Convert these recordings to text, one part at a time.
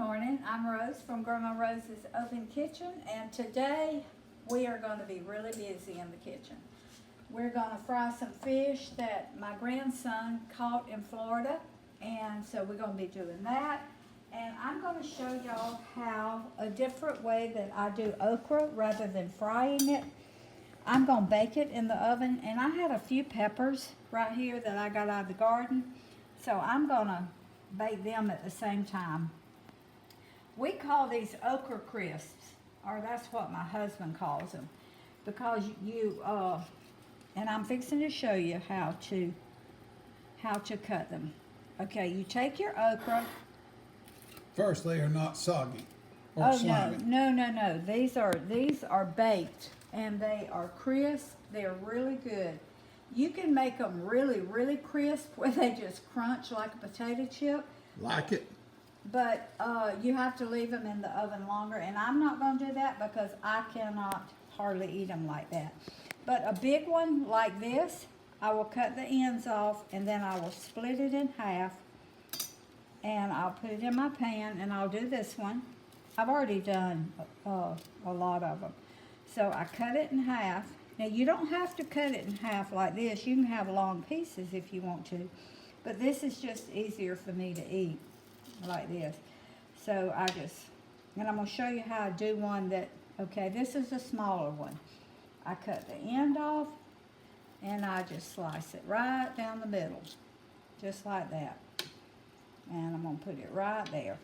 morning. I'm Rose from Grandma Rose's Open Kitchen, and today we are going to be really busy in the kitchen. We're going to fry some fish that my grandson caught in Florida, and so we're going to be doing that. And I'm going to show y'all how a different way that I do okra rather than frying it. I'm going to bake it in the oven, and I had a few peppers right here that I got out of the garden, so I'm going to bake them at the same time. We call these okra crisps, or that's what my husband calls them, because and I'm fixing to show you how to cut them. Okay, you take your okra. First, they are not soggy or slimy. No. These are baked, and they are crisp. They're really good. You can make them really, really crisp where they just crunch like a potato chip. Like it? But you have to leave them in the oven longer, and I'm not going to do that because I cannot hardly eat them like that. But a big one like this, I will cut the ends off, and then I will split it in half, and I'll put it in my pan, and I'll do this one. I've already done a lot of them. So I cut it in half. Now, you don't have to cut it in half like this. You can have long pieces if you want to. But this is just easier for me to eat like this. So and I'm going to show you how I do one that, okay, this is a smaller one. I cut the end off, and I just slice it right down the middle, just like that. And I'm going to put it right there.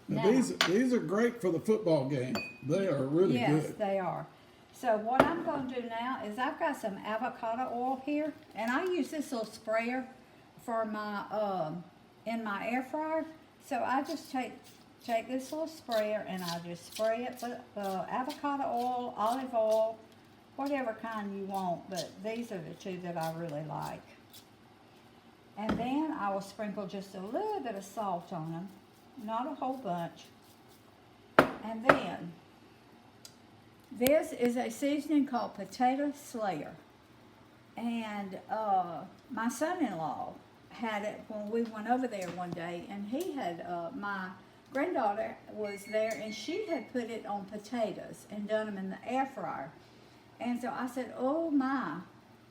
Now, these are great for the football game. They are really good. Yes, they are. So what I'm going to do now is I've got some avocado oil here, and I use this little sprayer for my in my air fryer. So I just take this little sprayer, and I just spray it with avocado oil, olive oil, whatever kind you want, but these are the two that I really like. And then I will sprinkle just a little bit of salt on them, not a whole bunch. And then this is a seasoning called Potato Slayer. And my son-in-law had it when we went over there one day, and he had, my granddaughter was there, and she had put it on potatoes and done them in the air fryer. And so I said, oh my,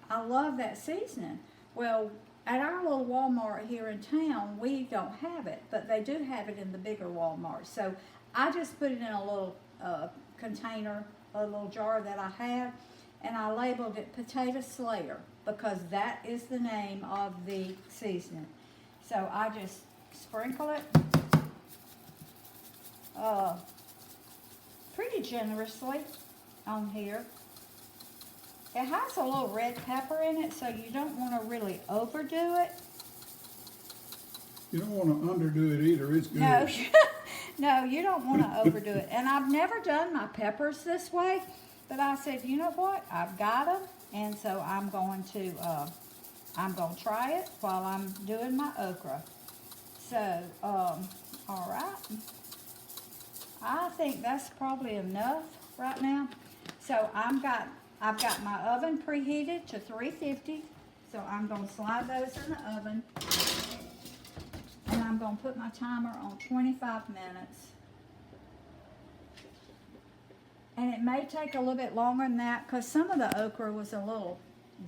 I love that seasoning. Well, at our little Walmart here in town, we don't have it, but they do have it in the bigger Walmart. So I just put it in a little container, a little jar that I had, and I labeled it Potato Slayer because that is the name of the seasoning. So I just sprinkle it pretty generously on here. It has a little red pepper in it, so you don't want to really overdo it. You don't want to underdo it either. It's good. No, no, you don't want to overdo it. And I've never done my peppers this way, but I said, you know what? I've got them, and so I'm going to try it while I'm doing my okra. So, all right. I think that's probably enough right now. So I've got my oven preheated to 350. So I'm going to slide those in the oven. And I'm going to put my timer on 25 minutes. And it may take a little bit longer than that because some of the okra was a little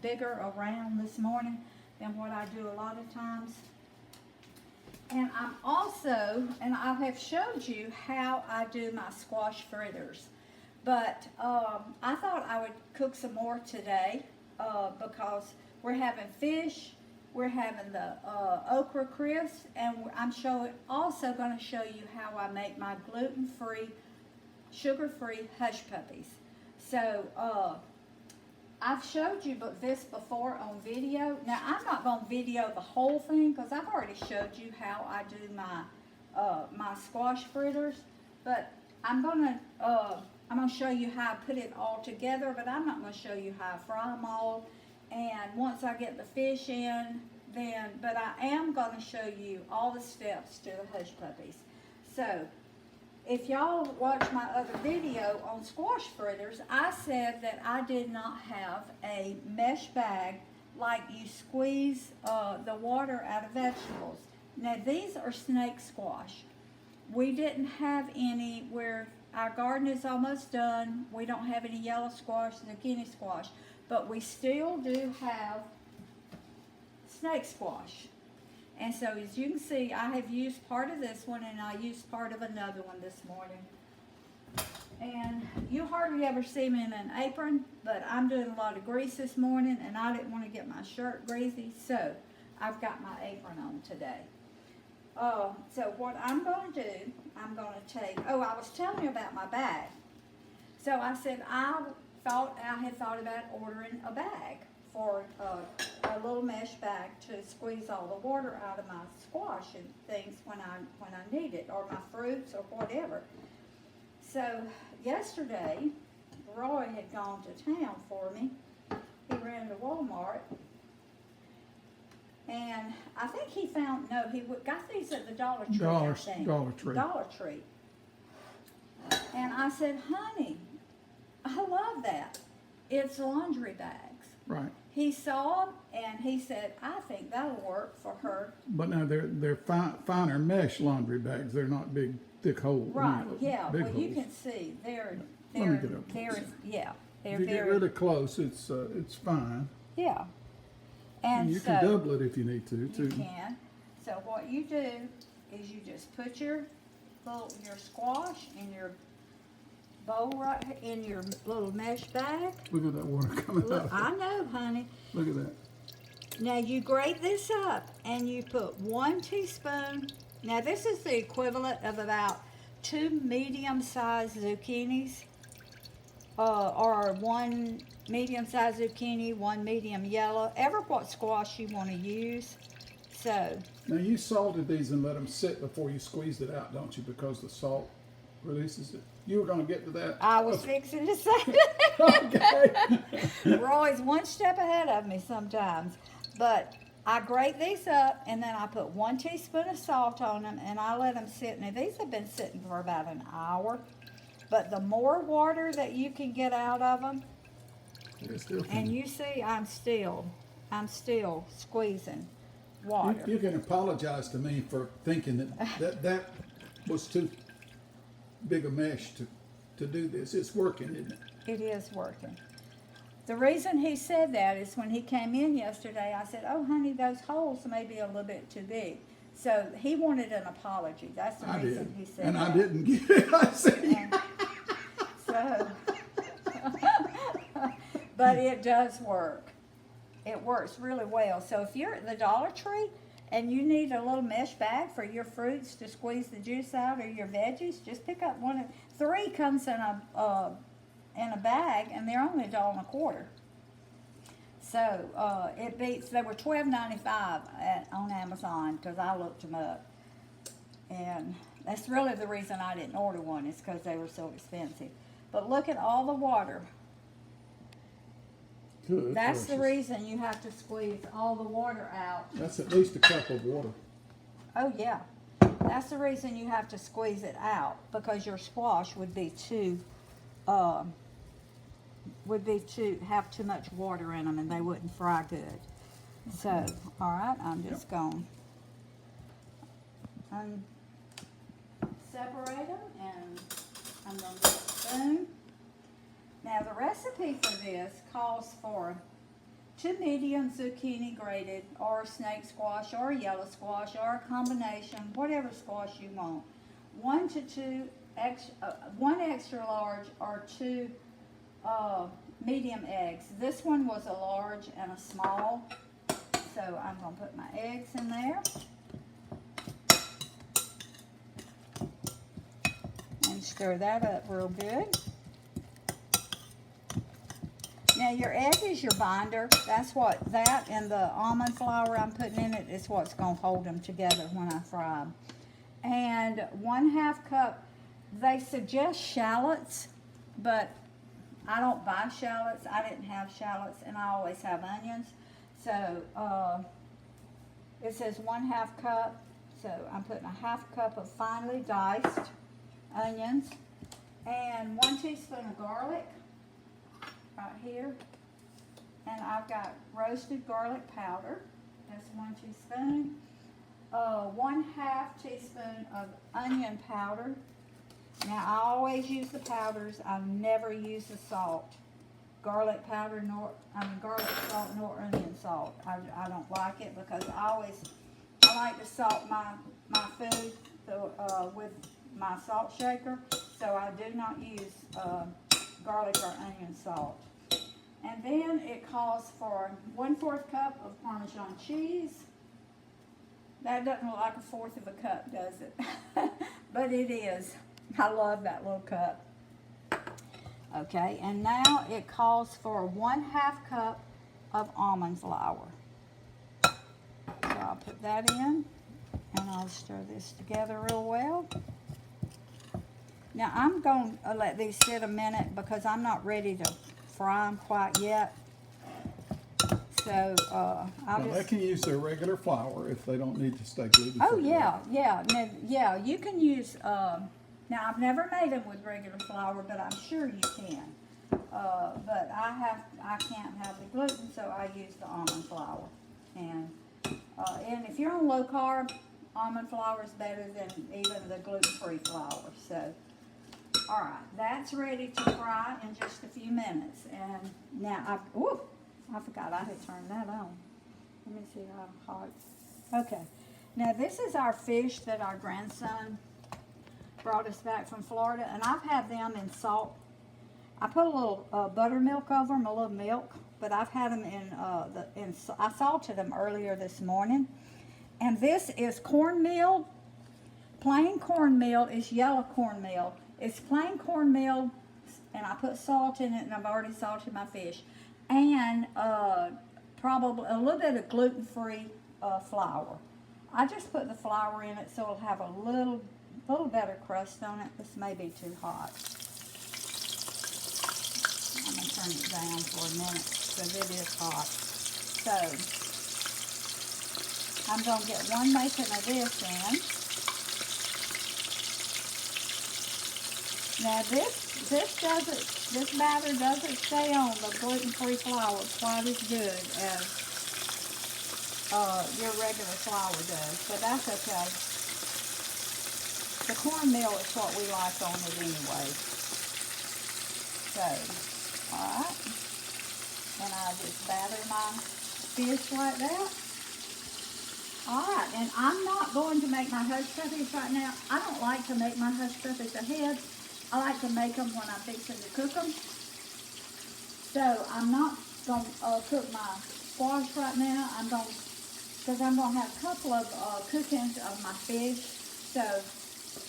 bigger around this morning than what I do a lot of times. And I have showed you how I do my squash fritters. But I thought I would cook some more today because we're having fish, we're having the okra crisps, and I'm also going to show you how I make my gluten-free, sugar-free hush puppies. So I've showed you this before on video. Now I'm not going to video the whole thing because I've already showed you how I do my squash fritters, but I'm going to show you how I put it all together, but I'm not going to show you how I fry them all. And once I get the fish in, but I am going to show you all the steps to the hush puppies. So, if y'all watch my other video on squash fritters, I said that I did not have a mesh bag like you squeeze the water out of vegetables. Now, these are snake squash. we didn't have any where our garden is almost done. We don't have any yellow squash, zucchini squash, but we still do have snake squash. And so as you can see, I have used part of this one and I used part of another one this morning. And you hardly ever see me in an apron, but I'm doing a lot of grease this morning and I didn't want to get my shirt greasy, so I've got my apron on today. So what I'm going to do, I'm going to take, I was telling you about my bag. So I said I had thought about ordering a bag for a little mesh bag to squeeze all the water out of my squash and things when I need it, or my fruits or whatever. So yesterday, Roy had gone to town for me. He ran to Walmart. And I think he got these at the Dollar Tree, I think. Dollar Tree. Dollar Tree. And I said, honey, I love that. It's laundry bags. Right. He saw them and he said, I think that'll work for her. But now they're finer mesh laundry bags. They're not big, thick holes. Right, yeah. Big Well, holes. you can see they're Let me get up they're closer. yeah. They're If you get very really close, it's fine. yeah. And And you so can double it if you need to, you too. can. So what you do is you just put your squash in your bowl right in your little mesh bag. Look at that water coming Look, out. I know, honey. Look at that. Now you grate this up and you put 1 teaspoon. Now this is the equivalent of about 2 medium-sized zucchinis, or 1 medium-sized zucchini, 1 medium yellow, ever what squash you want to use. So Now you salted these and let them sit before you squeezed it out, don't you? Because the salt releases it. You were going to get to that. I was fixing to say Okay. Roy's one step ahead of me sometimes. But I grate these up and then I put 1 teaspoon of salt on them and I let them sit. Now these have been sitting for about an hour. But the more water that you can get out of them, and you see I'm still squeezing water. You can apologize to me for thinking that was too big a mesh to do this. It's working, isn't it? It is working. The reason he said that is when he came in yesterday, I said, oh, honey, those holes may be a little bit too big. So he wanted an apology. That's the reason he said and that. I didn't get it. I see. So, but it does work. It works really well. So if you're at the Dollar Tree and you need a little mesh bag for your fruits to squeeze the juice out, or your veggies, just pick up one. 3 comes in a bag, and they're only $1.25. So it beats. They were $12.95 on Amazon because I looked them up, and that's really the reason I didn't order one, is because they were so expensive. But look at all the water. Good That's the gracious. reason you have to squeeze all the water out. That's at least a cup of water. Oh yeah, that's the reason you have to squeeze it out, because your squash would be have too much water in them and they wouldn't fry good. So, all right, I'm just going to separate them, and I'm going to get a spoon. Now the recipe for this calls for 2 medium zucchini grated, or snake squash, or yellow squash, or a combination, whatever squash you want. 1 to 2 1 extra large, or 2 medium eggs. This one was a large and a small, so I'm going to put my eggs in there. And stir that up real good. Now your egg is your binder. That's what that and the almond flour I'm putting in it is what's going to hold them together when I fry them. And 1/2 cup, they suggest shallots, but I don't buy shallots. I didn't have shallots, and I always have onions. So it says 1/2 cup. So I'm putting a 1/2 cup of finely diced onions and 1 teaspoon of garlic right here. And I've got roasted garlic powder. That's 1 teaspoon. 1/2 teaspoon of onion powder. Now, I always use the powders. I never use the salt. Garlic powder, garlic salt, nor onion salt. I don't like it because I like to salt my food with my salt shaker. So I do not use garlic or onion salt. And then it calls for 1/4 cup of Parmesan cheese. That doesn't look like 1/4 of a cup, does it? But it is. I love that little cup. Okay, and now it calls for 1/2 cup of almond flour. So I'll put that in, and I'll stir this together real well. Now I'm going to let these sit a minute because I'm not ready to fry them quite yet. So They can use their regular flour if they don't need to stay gluten-free. Oh yeah. Yeah. You can use. Now I've never made them with regular flour, but I'm sure you can. But I can't have the gluten, so I use the almond flour. And if you're on low carb, almond flour is better than even the gluten-free flour. So, all right, that's ready to fry in just a few minutes. And now I forgot I had turned that on. Let me see how hot. Okay. Now this is our fish that our grandson brought us back from Florida, and I've had them in salt. I put a little buttermilk over them, a little milk, but I've had them I salted them earlier this morning. And this is cornmeal. Plain cornmeal is yellow cornmeal. It's plain cornmeal, and I put salt in it, and I've already salted my fish. And probably a little bit of gluten-free flour. I just put the flour in it so it'll have a little better crust on it. This may be too hot. I'm going to turn it down for a minute because it is hot. So I'm going to get one mason of this in. Now this batter doesn't stay on the gluten-free flour quite as good as your regular flour does, but that's okay. The cornmeal is what we like on it anyway. So, alright. And I just batter my fish like that. Alright, and I'm not going to make my hush puppies right now. I don't like to make my hush puppies ahead. I like to make them when I'm fixing to cook them. So I'm not going to cook my squash right now. Because I'm going to have a couple of cookings of my fish. So,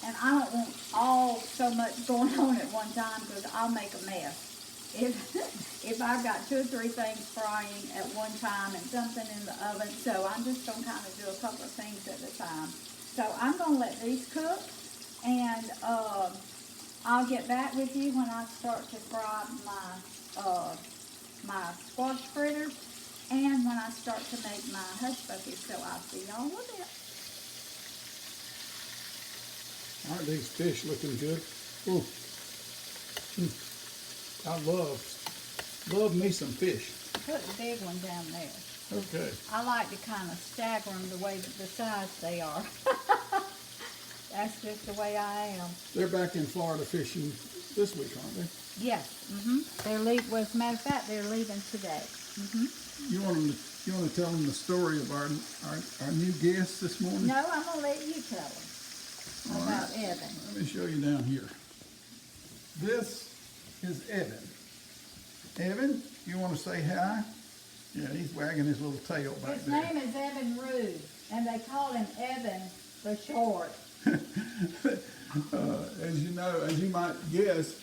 and I don't want so much going on at one time because I'll make a mess. If I've got 2 or 3 things frying at one time and something in the oven. So I'm just going to kind of do a couple of things at a time. So I'm going to let these cook, and I'll get back with you when I start to fry my squash fritters and when I start to make my hush puppies. So I'll see y'all in a bit. Aren't these fish looking good? Ooh. I love me some fish. Put the big one down there. Okay. I like to kind of stagger them the way that the size they are. That's just the way I am. They're back in Florida fishing this week, aren't they? Yes. They're leaving. Well, as a matter of fact, they're leaving today. You want to tell them the story of our new guest this morning? No, I'm gonna let you tell them about Evan. Let me show you down here. This is Evan. Evan, you want to say hi? Yeah, he's wagging his little tail back His there. name is Evan Rude, and they call him Evan the Short. As you might guess,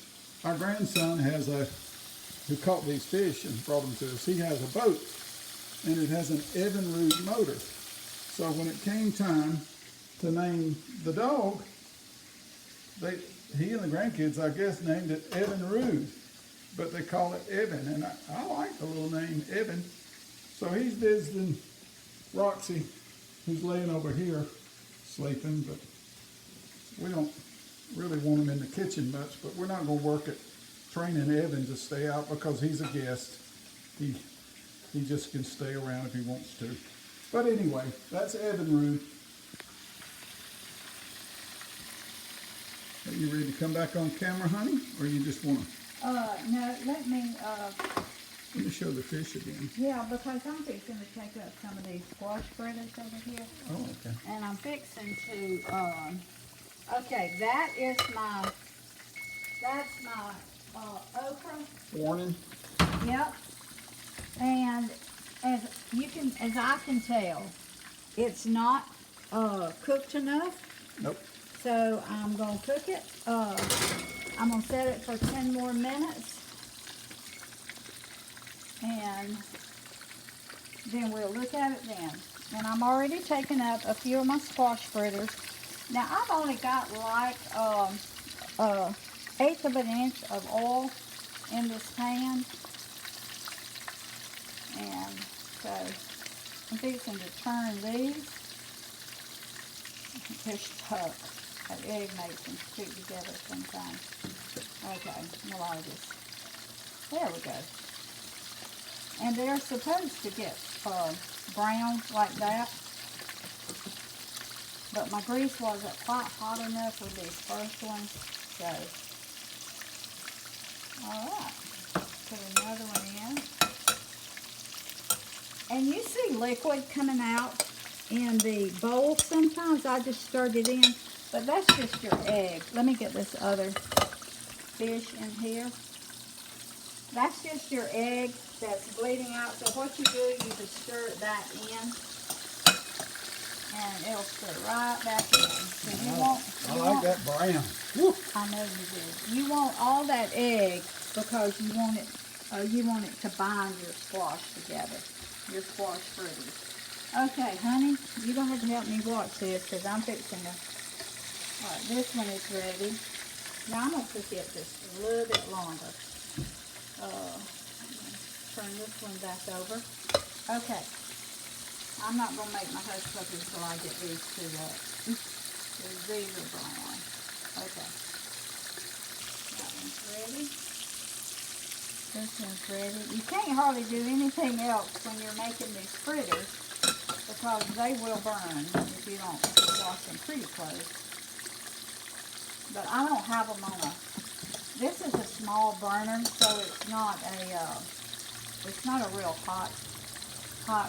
our grandson who caught these fish and brought them to us, he has a boat, and it has an Evan Rude motor. So when it came time to name the dog, he and the grandkids, I guess, named it Evan Rude, but they call it Evan, and I like the little name Evan. So he's visiting Roxy, who's laying over here sleeping, but we don't really want him in the kitchen much, but we're not going to work at training Evan to stay out because he's a guest. He just can stay around if he wants to. But anyway, that's Evan Rude. You ready to come back on camera, honey? Or you just wanna, No, let me, let me show the fish again. yeah, because I'm fixing to take up some of these squash fritters over here. Oh, okay. And I'm fixing to, okay, that's my, okra. Warning. Yep. And as I can tell, it's not, cooked enough. Nope. So I'm gonna cook it, I'm gonna set it for 10 more minutes. And then we'll look at it then. And I'm already taking up a few of my squash fritters. Now I've only got like 1/8 of an inch of oil in this pan. And so I'm fixing to turn these. They're stuck. That egg makes them stick together sometimes. Okay, well I'll just, there we go. And they're supposed to get brown like that. But my grease wasn't quite hot enough with these first ones. So, alright. Put another one in. And you see liquid coming out in the bowl sometimes. I just stirred it in. But that's just your egg. Let me get this other fish in here. That's just your egg that's bleeding out. So what you do, you just stir that in, and it'll stir right back in. So I like that brown. Woo. I know you do. You want all that egg because you want it to bind your squash together, your squash fritters. Okay, honey, you're gonna have to help me watch this because I'm fixing to. All right, this one is ready. Now I'm gonna cook it just a little bit longer. Turn this one back over. Okay. I'm not going to make my hush puppies till I get these to these are brown. Okay. That one's ready. This one's ready. You can't hardly do anything else when you're making these fritters because they will burn if you don't wash them pretty close. But I don't have them on this is a small burner, so it's not a real hot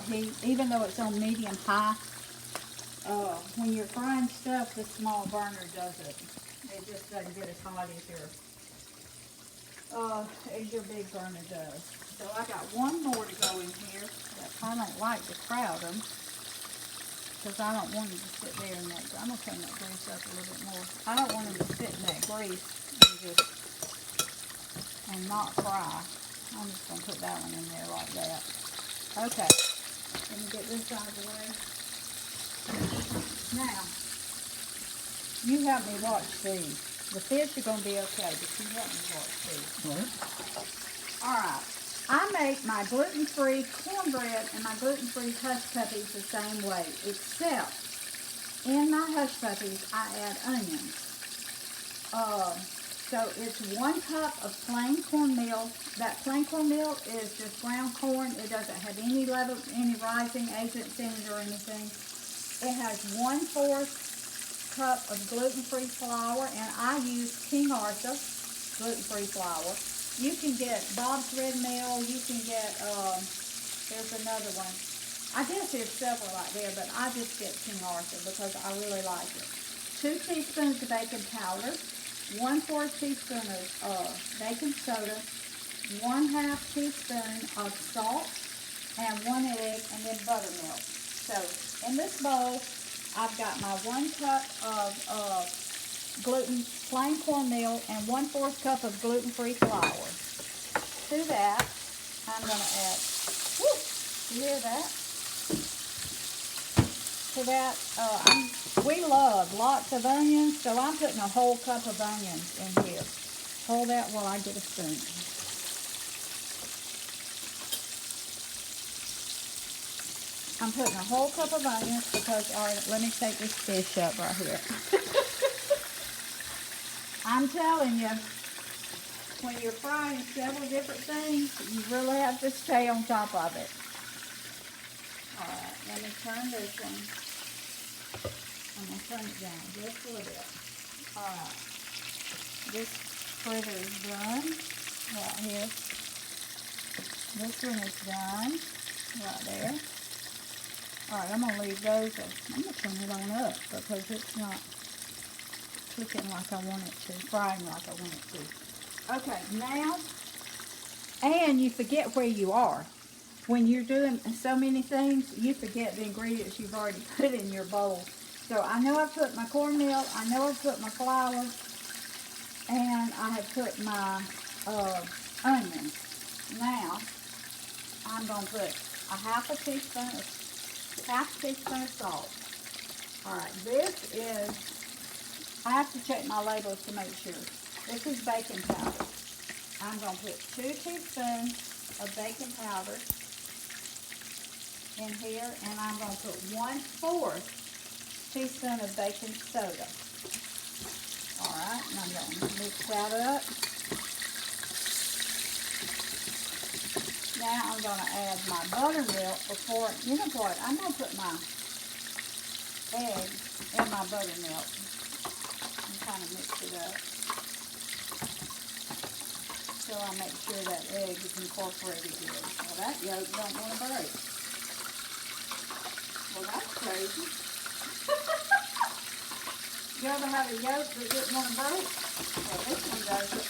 heat, even though it's on medium high. When you're frying stuff, the small burner doesn't. It just doesn't get as hot as your big burner does. So I got one more to go in here. I don't like to crowd them because I don't want them to sit there in that. I'm gonna turn that grease up a little bit more. I don't want them to sit in that grease and not fry. I'm just going to put that one in there like that. Okay. Let me get this out of the way. Now, you help me watch these. The fish are going to be okay, but you help me watch these. Alright. I make my gluten-free cornbread and my gluten-free hush puppies the same way, except in my hush puppies I add onions. So it's 1 cup of plain cornmeal. That plain cornmeal is just ground corn. It doesn't have any rising agents in it or anything. It has 1/4 cup of gluten-free flour, and I use King Arthur gluten-free flour. You can get Bob's Red Mill. You can get, there's another one. I guess there's several out there, but I just get King Arthur because I really like it. 2 teaspoons of baking powder. 1/4 teaspoon of baking soda, 1/2 teaspoon of salt, and 1 egg, and then buttermilk. So in this bowl, I've got my 1 cup of plain cornmeal and 1/4 cup of gluten-free flour. To that, I'm going to add, you hear that? To that, we love lots of onions, so I'm putting a whole cup of onions in here. Hold that while I get a spoon. I'm putting a whole cup of onions because, all right, let me take this fish up right here. I'm telling you, when you're frying several different things, you really have to stay on top of it. All right, let me turn this one. I'm going to turn it down just a little bit. All right. this fritter is done right here. This one is done right there. Alright, I'm going to leave those. I'm going to turn it on up because it's not cooking like I want it to, frying like I want it to. Okay, now, and you forget where you are. When you're doing so many things, you forget the ingredients you've already put in your bowl. So I know I put my cornmeal, I know I put my flour, and I have put my onions. Now, I'm going to put a half a teaspoon of salt. Alright, this is, I have to check my labels to make sure. This is baking powder. I'm going to put 2 teaspoons of baking powder in here, and I'm going to put 1/4 teaspoon of baking soda. Alright, and I'm going to mix that up. Now I'm going to add my buttermilk before, you know what, I'm going to put my egg in my buttermilk and kind of mix it up. So I make sure that egg is incorporated good. Well, that yolk don't want to break. Well, that's crazy. You ever have a yolk that didn't want to break? Well, this one does it.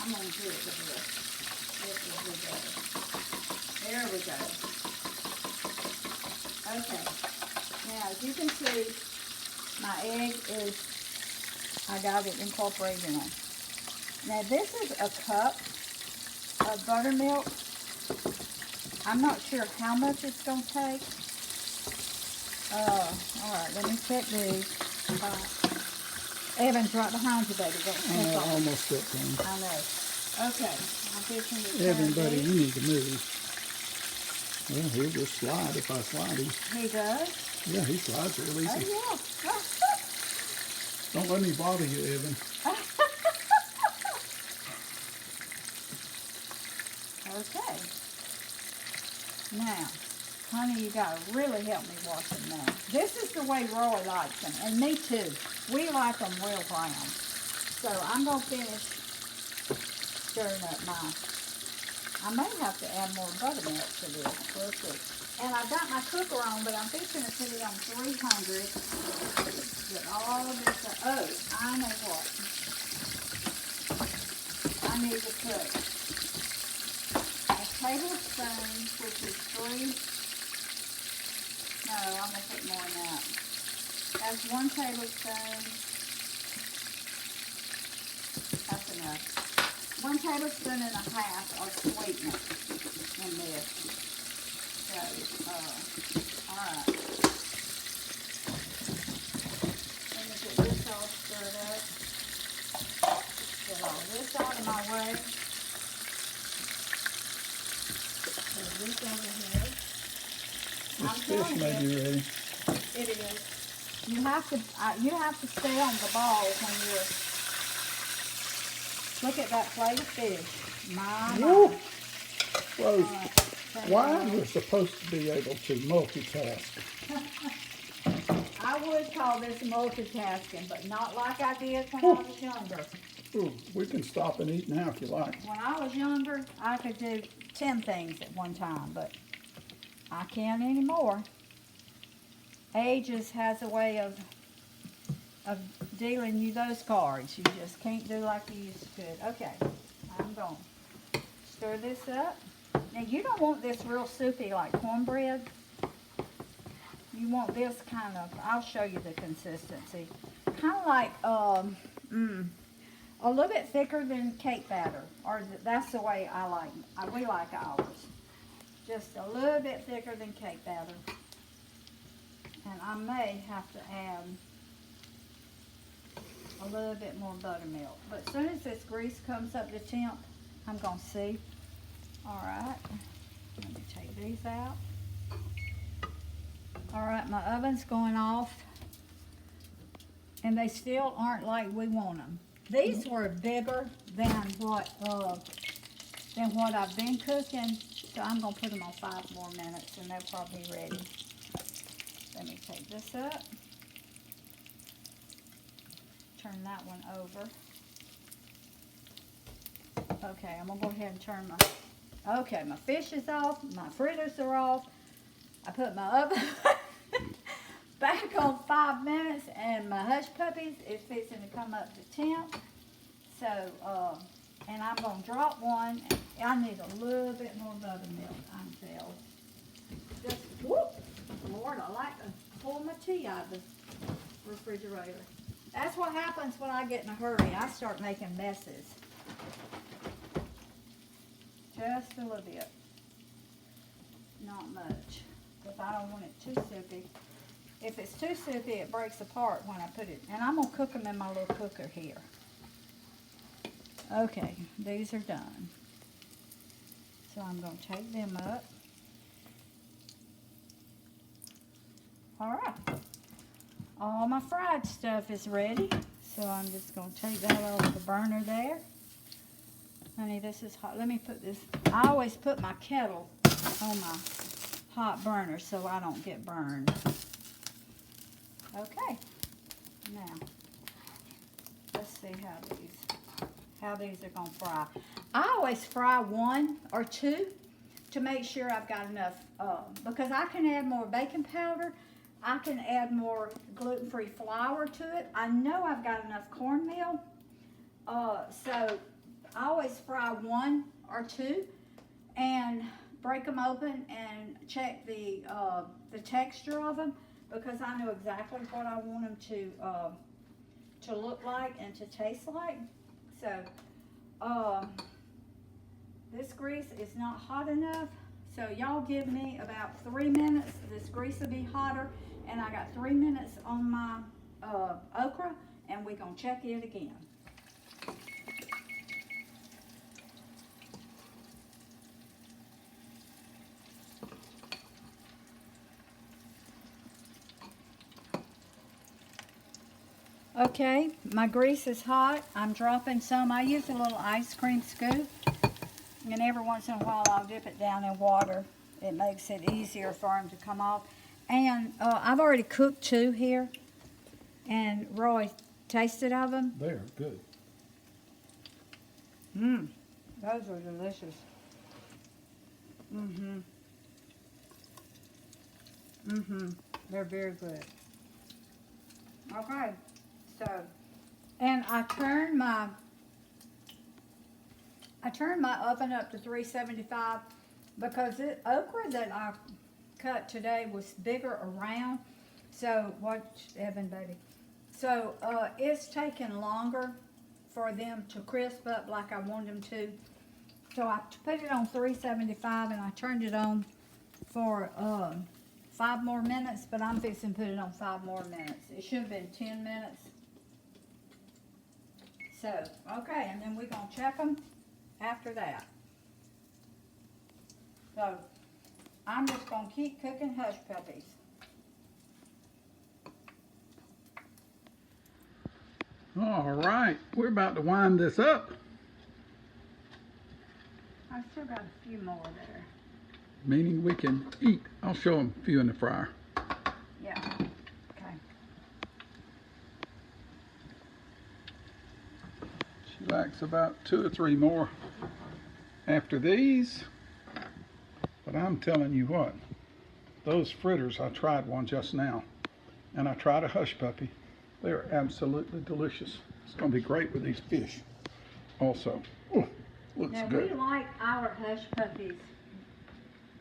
I'm going to do it with this. This will be better. There we go. Okay. Now, as you can see, my egg is, I got it incorporated in. Now, this is a cup of buttermilk. I'm not sure how much it's going to take. Alright, let me check these. Evan's right behind you, baby. I know, I almost stepped on. I know. Okay. I'm fixing to turn Evan, buddy, these. you need to move. Well, he'll just slide if I slide him. He does? Yeah, he slides real easy. Oh, yeah. Don't let me bother you, Evan. Okay. Now, honey, you gotta really help me wash them now. This is the way Roy likes them, and me too. We like them real brown. So I'm gonna finish stirring up mine. I may have to add more buttermilk to this. We'll see. And I got my cooker on, but I'm fixing to put it on 300. Get all of this. Oh, I know what. I need to put a tablespoon, which is 3. No, I'm going to put more than that. That's 1 tablespoon. That's enough. 1 tablespoon and a half of sweetener in this. So, alright. Let me get this all stirred up. Get all this out of my way. Put this over here. This fish may be ready. It is. You have to stay on the ball when you're. Look at that plate of fish. My. Woo! Well, Turn it wives on. are supposed to be able to multitask. I would call this multitasking, but not like I did when I was younger. Ooh, we can stop and eat now if you like. When I was younger, I could do 10 things at one time, but I can't anymore. Age has a way of dealing you those cards. You just can't do like you used to. Okay, I'm going to stir this up. Now, you don't want this real soupy like cornbread. You want this kind of, I'll show you the consistency. Kind of like, a little bit thicker than cake batter. Or that's the way I like, we like ours. Just a little bit thicker than cake batter. And I may have to add a little bit more buttermilk. But as soon as this grease comes up to temp, I'm going to see. Alright, let me take these out. Alright, my oven's going off. And they still aren't like we want them. These were bigger than what I've been cooking. So I'm going to put them on 5 more minutes and they'll probably be ready. Let me take this up. Turn that one over. Okay, I'm gonna go ahead and turn okay, my fish is off, my fritters are off. I put my oven back on 5 minutes, and my hush puppies is fixing to come up to temp. So, and I'm gonna drop one. I need a little bit more buttermilk, I'm telling. Just, whoop, Lord, I like to pull my tea out of the refrigerator. That's what happens when I get in a hurry. I start making messes. Just a little bit. Not much, because I don't want it too soupy. If it's too soupy, it breaks apart when I put it. And I'm going to cook them in my little cooker here. Okay, these are done. So I'm going to take them up. All right. All my fried stuff is ready. So I'm just going to take that off the burner there. Honey, this is hot. Let me put this. I always put my kettle on my hot burner so I don't get burned. Okay. Now, let's see how these are going to fry. I always fry 1 or 2 to make sure I've got enough, because I can add more baking powder. I can add more gluten-free flour to it. I know I've got enough cornmeal. So I always fry 1 or 2 and break them open and check the texture of them, because I know exactly what I want them to look like and to taste like. So this grease is not hot enough. So y'all give me about 3 minutes. This grease will be hotter, and I got 3 minutes on my okra, and we're gonna check it again. Okay, my grease is hot. I'm dropping some. I use a little ice cream scoop, and every once in a while I'll dip it down in water. It makes it easier for them to come off. And I've already cooked 2 here, and Roy tasted of them. They're good. Those are delicious. They're very good. Okay. So, and I turned my oven up to 375 because the okra that I cut today was bigger around. So watch Evan, baby. So it's taking longer for them to crisp up like I want them to. So I put it on 375 and I turned it on for 5 more minutes, but I'm fixing to put it on 5 more minutes. It should have been 10 minutes. So, okay, and then we're going to check them after that. So, I'm just going to keep cooking hush puppies. All right, we're about to wind this up. I've still got a few more there. Meaning we can eat. I'll show them a few in the fryer. Yeah, okay. She likes about 2 or 3 more after these. But I'm telling you what, those fritters, I tried one just now. And I tried a hush puppy. They're absolutely delicious. It's going to be great with these fish also. Ooh, looks Now, good. we like our hush puppies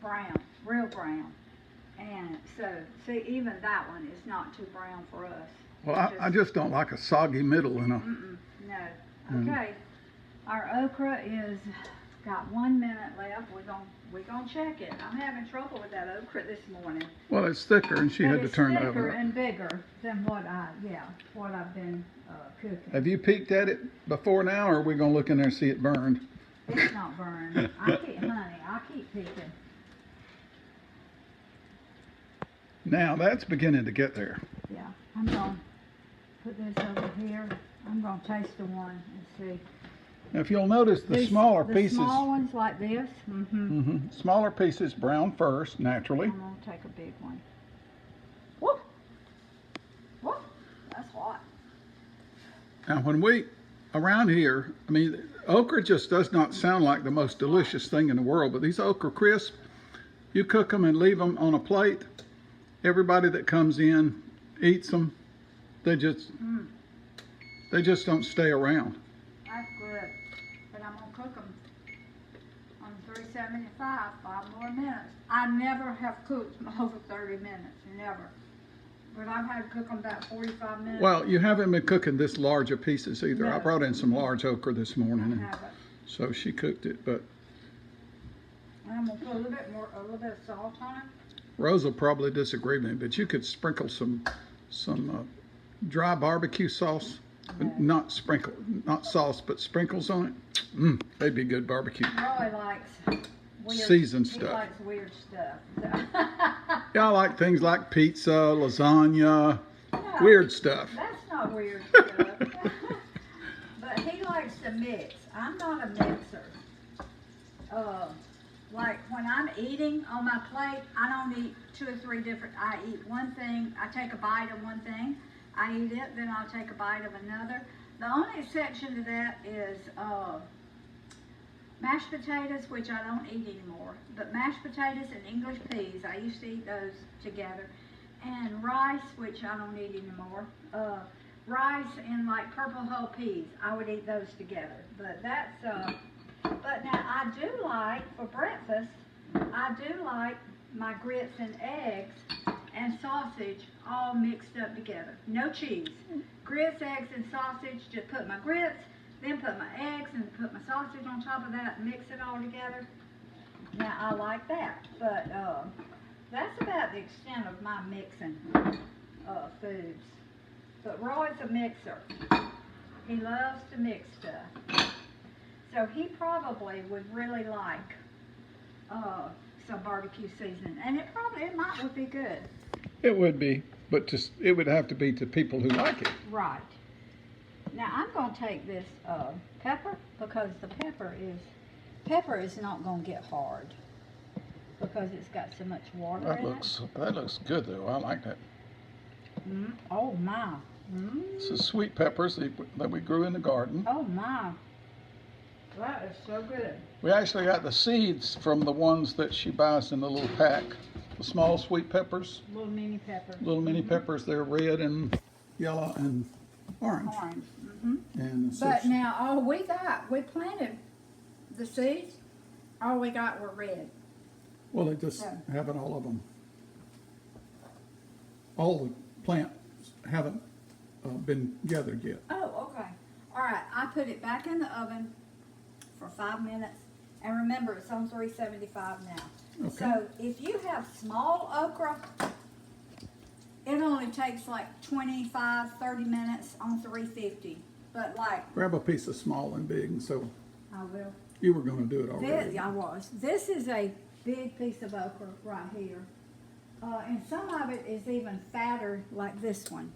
brown, real brown. And so, see, even that one is not too brown for us. Well, I just don't like a soggy middle in them. No. Okay. Our okra is got 1 minute left. We're gonna check it. I'm having trouble with that okra this morning. Well, it's thicker, and she had to turn the oven thicker up. and bigger than what I've been cooking. Have you peeked at it before now, or are we gonna look in there and see it burned? It's not burned. I keep peeking. Now that's beginning to get there. Yeah, I'm gonna put this over here. I'm gonna taste the one and see. Now, if you'll notice, the smaller the pieces, small ones like this. smaller pieces brown first, naturally. I'm gonna take a big one. Whoop! Whoop! That's hot. Now, when we around here, I mean, Okra just does not sound like the most delicious thing in the world, but these okra crisp, you cook them and leave them on a plate. Everybody that comes in eats them. They just don't stay around. That's good. But I'm gonna cook them on 375, 5 more minutes. I never have cooked over 30 minutes, never. But I've had to cook them about 45 minutes. Well, you haven't been cooking this large of pieces either. No. I brought in some large okra this morning, I and haven't. so she cooked it. But And I'm gonna put a little bit of salt on it. Rose will probably disagree with me, but you could sprinkle some dry barbecue sauce. Not sauce, but sprinkles on it. They'd be good barbecue. Roy likes weird, Seasoned he stuff. likes weird stuff. So. Yeah, I like things like pizza, lasagna, No, weird stuff. That's not weird stuff. But he likes to mix. I'm not a mixer. Like when I'm eating on my plate, I don't eat 2 or 3 different. I eat one thing. I take a bite of one thing. I eat it, then I'll take a bite of another. The only exception to that is mashed potatoes, which I don't eat anymore. But mashed potatoes and English peas, I used to eat those together. And rice, which I don't eat anymore. Rice and like purple whole peas, I would eat those together. But that's, but now I do like, for breakfast, I do like my grits and eggs and sausage all mixed up together. No cheese. Grits, eggs, and sausage, just put my grits, then put my eggs, and put my sausage on top of that and mix it all together. Now, I like that, but that's about the extent of my mixing foods. But Roy's a mixer. He loves to mix stuff. So he probably would really like some barbecue seasoning. And it would be good. It would be, but it would have to be to people who like it. Right. Now I'm going to take this pepper, because the pepper is not going to get hard because it's got so much water That in looks good though. I like that. it. Oh my. This is sweet peppers that we grew in the garden. Oh my. That is so good. We actually got the seeds from the ones that she buys in the little pack. The small sweet peppers. Little mini peppers. Little mini peppers. They're red and yellow and orange. Orange. And so But now all we planted the seeds, all we got were red. well, they just Yeah. haven't all of them. All the plants haven't been gathered yet. Oh, okay. All right, I put it back in the oven for 5 minutes. And remember, it's on 375 now. Okay. So if you have small okra, it only takes like 25, 30 minutes on 350. But like, Grab a piece of small and big, and so I will. you were going to do it already. This, I was. This is a big piece of okra right here. And some of it is even fatter like this one.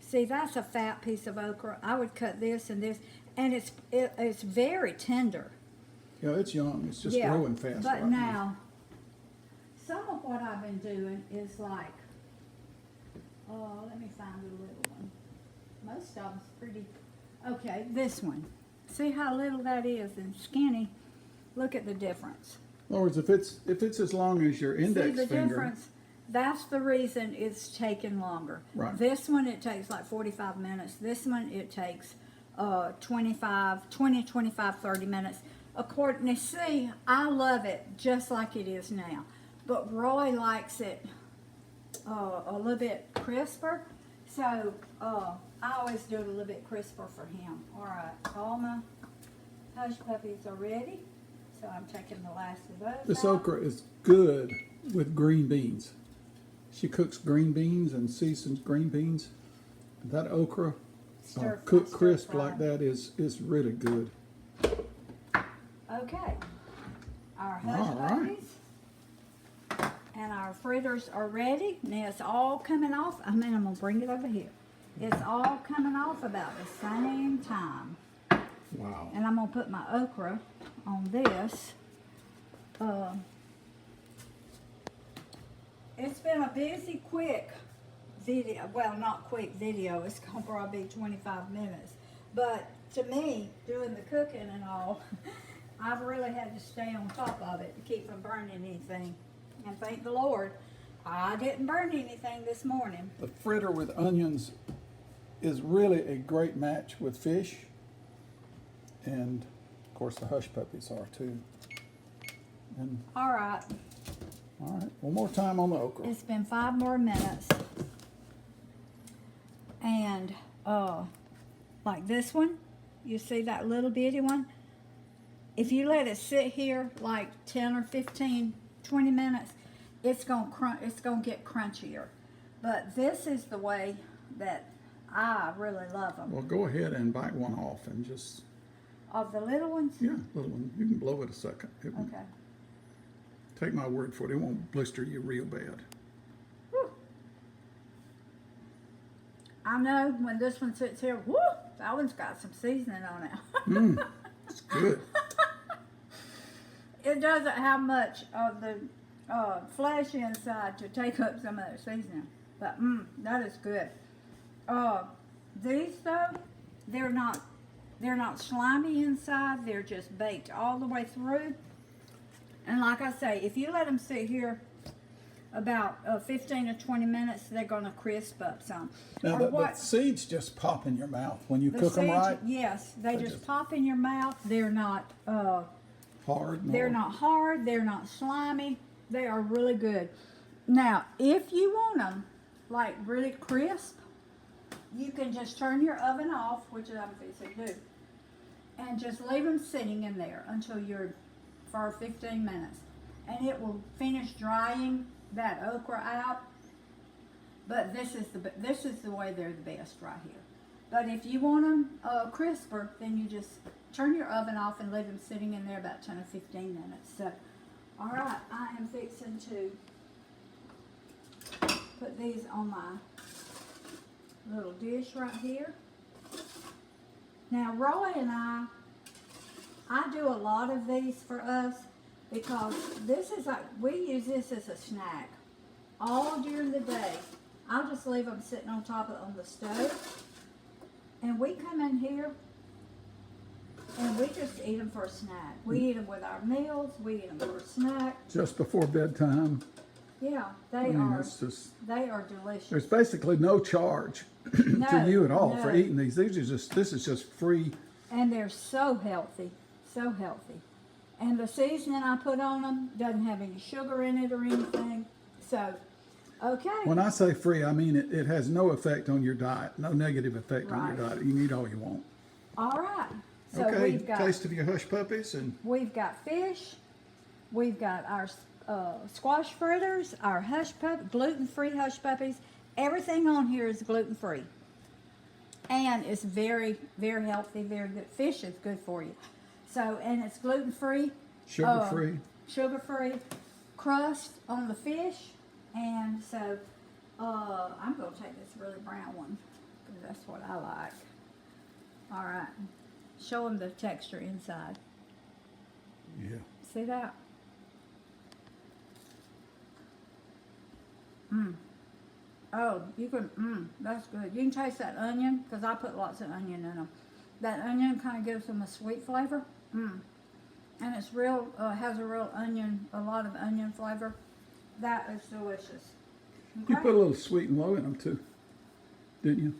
See, that's a fat piece of okra. I would cut this and this, and it's very tender. Yeah, it's young. It's just growing fast. But right now, some of what I've been doing is like, let me find a little one. Most of them's pretty, okay, this one. See how little that is and skinny? Look at the difference. In other words, if it's as long as your index See the finger, difference? That's the reason it's taking longer. Right. This one, it takes like 45 minutes. This one, it takes 20, 25, 30 minutes. According to see, I love it just like it is now. But Roy likes it a little bit crisper. So I always do it a little bit crisper for him. All right, all my hush puppies are ready. So I'm taking the last of those this out. okra is good with green beans. She cooks green beans and seasons green beans. That okra cooked crisp like that is really good. Okay. Our hush All right. puppies and our fritters are ready. Now it's all coming off. I'm going to bring it over here. It's all coming off about the same time. Wow. And I'm going to put my okra on this. It's been a busy, quick video. Well, not quick video. It's going to probably be 25 minutes. But to me, doing the cooking and all, I've really had to stay on top of it to keep from burning anything. And thank the Lord, I didn't burn anything this morning. The fritter with onions is really a great match with fish. And of course the hush puppies are too. And All right, all right, one more time on the okra. it's been 5 more minutes. And like this one, you see that little bitty one? If you let it sit here like 10 or 15, 20 minutes, it's gonna get crunchier. But this is the way that I really love them. Well, go ahead and bite one off and just, Of the little ones? yeah, little one. You can blow it a second. It won't, Okay. take my word for it, it won't blister you real bad. Whew. I know when this one sits here, whoo, that one's got some seasoning on it. It's good. It doesn't have much of the flesh inside to take up some of that seasoning. But that is good. These though, they're not slimy inside. They're just baked all the way through. And like I say, if you let them sit here about 15 or 20 minutes, they're gonna crisp up some. Now Or the seeds just pop in your mouth when you cook them seeds, right. yes, they They just just- pop in your mouth. They're not Hard. they're not hard, they're not slimy. They are really good. Now, if you want them like really crisp, you can just turn your oven off, which I'm fixing to do, and just leave them sitting in there until you're for 15 minutes, and it will finish drying that okra out. But this is the way they're the best right here. But if you want them crisper, then you just turn your oven off and leave them sitting in there about 10 or 15 minutes. So, all right, I am fixing to put these on my little dish right here. Now, Roy and I do a lot of these for us because this is like, we use this as a snack all during the day. I'll just leave them sitting on the stove, and we come in here and we just eat them for a snack. We eat them with our meals. We eat them for a snack. Just before bedtime. Yeah, It's just, they are delicious. there's basically no charge to you at all for no. eating these. This is just free. And they're so healthy, so healthy. And the seasoning I put on them doesn't have any sugar in it or anything. So, okay. When I say free, I mean it has no effect on your diet, no negative effect on Right. your diet. You can eat all you want. All right. So Okay, we've got taste of your hush puppies and fish. We've got our squash fritters, our gluten-free hush puppies. Everything on here is gluten-free. And it's very, very healthy, very good. Fish is good for you. So, and it's gluten-free. sugar-free. Sugar-free crust on the fish. And so, I'm going to take this really brown one because that's what I like. All right. Show them the texture inside. Yeah. See that? Oh, you can, that's good. You can taste that onion, because I put lots of onion in them. That onion kind of gives them a sweet flavor. And it's real, has a lot of onion flavor. That is delicious. You Okay. put a little sweet and low in them too, didn't you?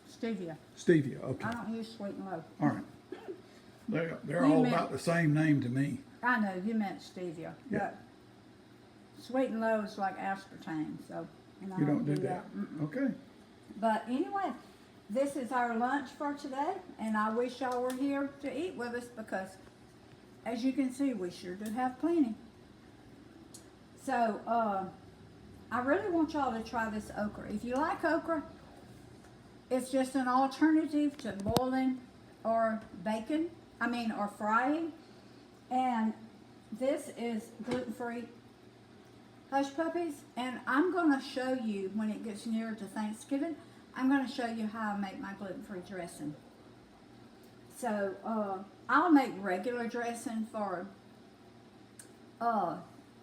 Stevia. Stevia, okay. I don't use sweet and low. All right. They're You all meant- about the same name to me. I know, you meant stevia. Yeah. But sweet and low is like aspartame, so. And I You don't do that. Okay. But anyway, this is our lunch for today, and I wish y'all were here to eat with us because, as you can see, we sure do have plenty. So, I really want y'all to try this okra. If you like okra, it's just an alternative to boiling or or frying. And this is gluten-free hush puppies, and I'm going to show you when it gets nearer to Thanksgiving. I'm going to show you how I make my gluten-free dressing. So I'll make regular dressing for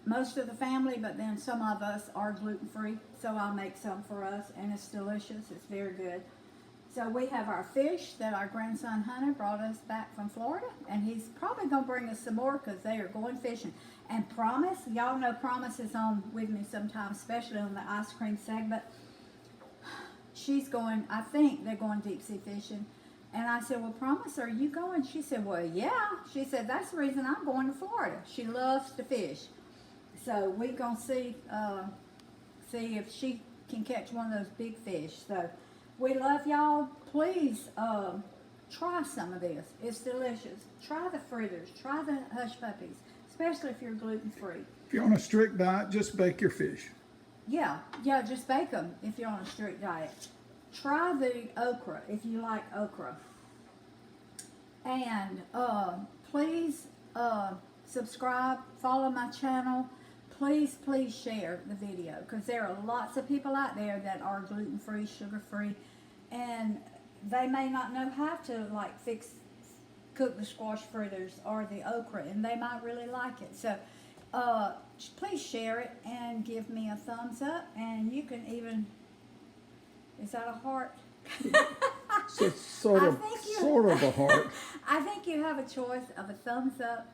most of the family, but then some of us are gluten-free, so I'll make some for us, and it's delicious. It's very good. So we have our fish that our grandson Hunter brought us back from Florida, and he's probably gonna bring us some more because they are going fishing. And Promise, y'all know Promise is on with me sometimes, especially on the ice cream segment. She's going, I think they're going deep sea fishing. And I said, well, Promise, are you going? She said, well, yeah. She said, that's the reason I'm going to Florida. She loves to fish. So we're going to see if she can catch one of those big fish. So we love y'all. Please try some of this. It's delicious. Try the Fritters. Try the Hush Puppies, especially if you're gluten-free. If you're on a strict diet, just bake your fish. Yeah, just bake them if you're on a strict diet. Try the okra if you like okra. And please subscribe, follow my channel. Please share the video because there are lots of people out there that are gluten-free, sugar-free, and they may not know how to cook the squash fritters or the okra, and they might really like it. So please share it and give me a thumbs up, and you can even, is that a heart? So sort of a heart. I think you have a choice of a thumbs up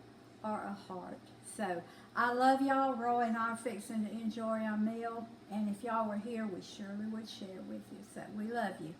or a heart. So I love y'all. Roy and I are fixing to enjoy our meal, and if y'all were here, we surely would share with you. So we love you.